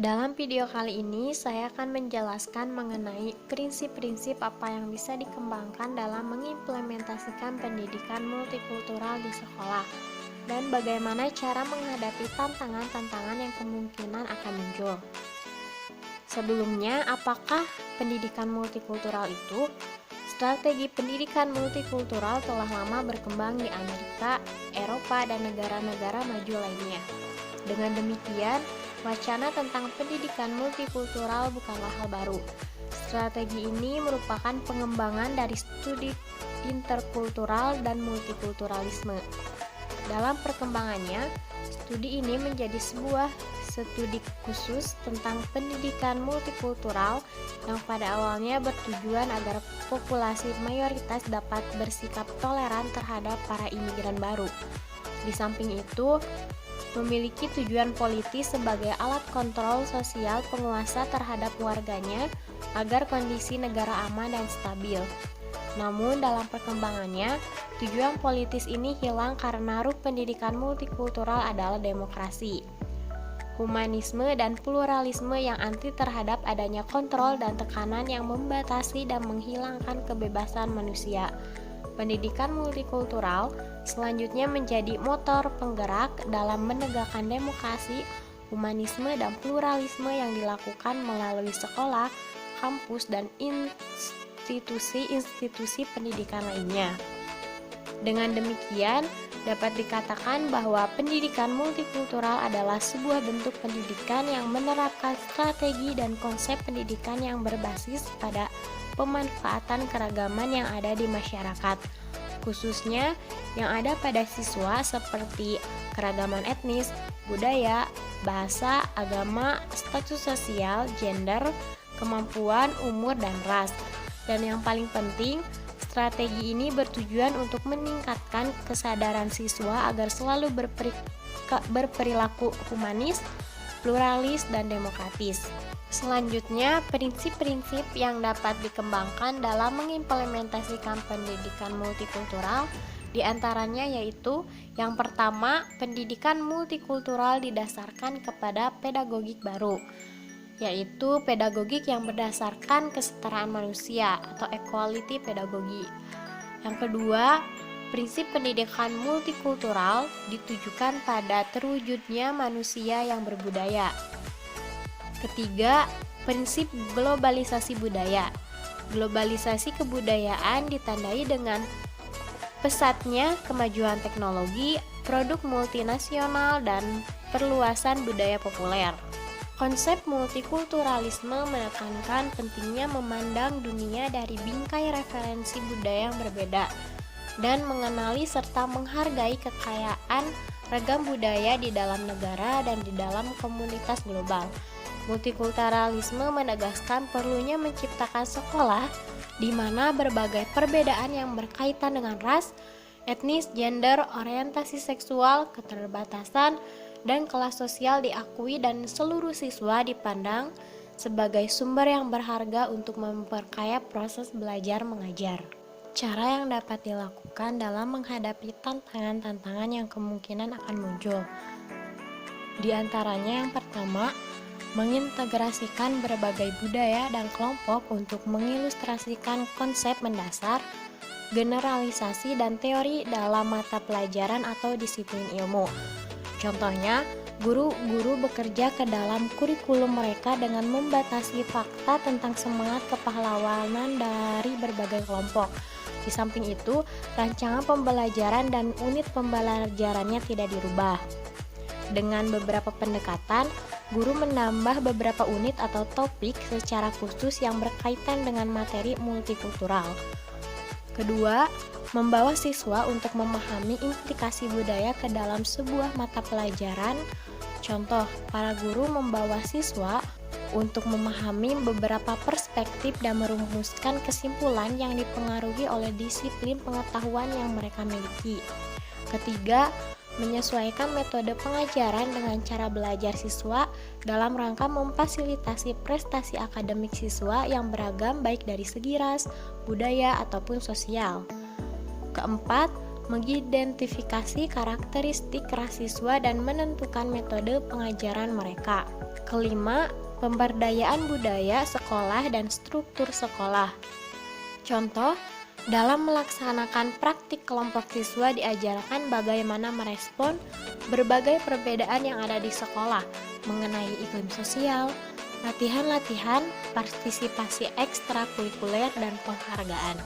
Dalam video kali ini, saya akan menjelaskan mengenai prinsip-prinsip apa yang bisa dikembangkan dalam mengimplementasikan pendidikan multikultural di sekolah, dan bagaimana cara menghadapi tantangan-tantangan yang kemungkinan akan muncul. Sebelumnya, apakah pendidikan multikultural itu? Strategi pendidikan multikultural telah lama berkembang di Amerika, Eropa, dan negara-negara maju lainnya. Dengan demikian, wacana tentang pendidikan multikultural bukanlah hal baru. Strategi ini merupakan pengembangan dari studi interkultural dan multikulturalisme. Dalam perkembangannya, studi ini menjadi sebuah studi khusus tentang pendidikan multikultural yang pada awalnya bertujuan agar populasi mayoritas dapat bersikap toleran terhadap para imigran baru. Di samping itu, memiliki tujuan politis sebagai alat kontrol sosial penguasa terhadap warganya agar kondisi negara aman dan stabil. Namun dalam perkembangannya, tujuan politis ini hilang karena ruh pendidikan multikultural adalah demokrasi, humanisme, dan pluralisme yang anti terhadap adanya kontrol dan tekanan yang membatasi dan menghilangkan kebebasan manusia. Pendidikan multikultural selanjutnya menjadi motor penggerak dalam menegakkan demokrasi, humanisme, dan pluralisme yang dilakukan melalui sekolah, kampus, dan institusi-institusi pendidikan lainnya. Dengan demikian, dapat dikatakan bahwa pendidikan multikultural adalah sebuah bentuk pendidikan yang menerapkan strategi dan konsep pendidikan yang berbasis pada pemanfaatan keragaman yang ada di masyarakat, khususnya yang ada pada siswa seperti keragaman etnis, budaya, bahasa, agama, status sosial, gender, kemampuan, umur, dan ras. Dan yang paling penting, strategi ini bertujuan untuk meningkatkan kesadaran siswa agar selalu berperilaku humanis, pluralis, dan demokratis. Selanjutnya, prinsip-prinsip yang dapat dikembangkan dalam mengimplementasikan pendidikan multikultural diantaranya yaitu yang pertama, pendidikan multikultural didasarkan kepada pedagogik baru, yaitu pedagogik yang berdasarkan kesetaraan manusia atau equality pedagogi. Yang kedua, prinsip pendidikan multikultural ditujukan pada terwujudnya manusia yang berbudaya. Ketiga, prinsip globalisasi budaya. Globalisasi kebudayaan ditandai dengan pesatnya kemajuan teknologi, produk multinasional, dan perluasan budaya populer. Konsep multikulturalisme menekankan pentingnya memandang dunia dari bingkai referensi budaya yang berbeda dan mengenali serta menghargai kekayaan ragam budaya di dalam negara dan di dalam komunitas global. Multikulturalisme menegaskan perlunya menciptakan sekolah di mana berbagai perbedaan yang berkaitan dengan ras, etnis, gender, orientasi seksual, keterbatasan, dan kelas sosial diakui dan seluruh siswa dipandang sebagai sumber yang berharga untuk memperkaya proses belajar mengajar. Cara yang dapat dilakukan dalam menghadapi tantangan-tantangan yang kemungkinan akan muncul. Di antaranya yang pertama, mengintegrasikan berbagai budaya dan kelompok untuk mengilustrasikan konsep mendasar, generalisasi, dan teori dalam mata pelajaran atau disiplin ilmu. Contohnya, guru-guru bekerja ke dalam kurikulum mereka dengan membatasi fakta tentang semangat kepahlawanan dari berbagai kelompok. Di samping itu, rancangan pembelajaran dan unit pembelajarannya tidak dirubah. Dengan beberapa pendekatan, guru menambah beberapa unit atau topik secara khusus yang berkaitan dengan materi multikultural. Kedua, membawa siswa untuk memahami implikasi budaya ke dalam sebuah mata pelajaran. Contoh, para guru membawa siswa untuk memahami beberapa perspektif dan merumuskan kesimpulan yang dipengaruhi oleh disiplin pengetahuan yang mereka miliki. Ketiga, menyesuaikan metode pengajaran dengan cara belajar siswa dalam rangka memfasilitasi prestasi akademik siswa yang beragam baik dari segi ras, budaya, ataupun sosial. Keempat, mengidentifikasi karakteristik ras siswa dan menentukan metode pengajaran mereka. Kelima, pemberdayaan budaya sekolah dan struktur sekolah. Contoh, dalam melaksanakan praktik kelompok siswa diajarkan bagaimana merespon berbagai perbedaan yang ada di sekolah mengenai iklim sosial, latihan-latihan, partisipasi ekstrakurikuler, dan penghargaan.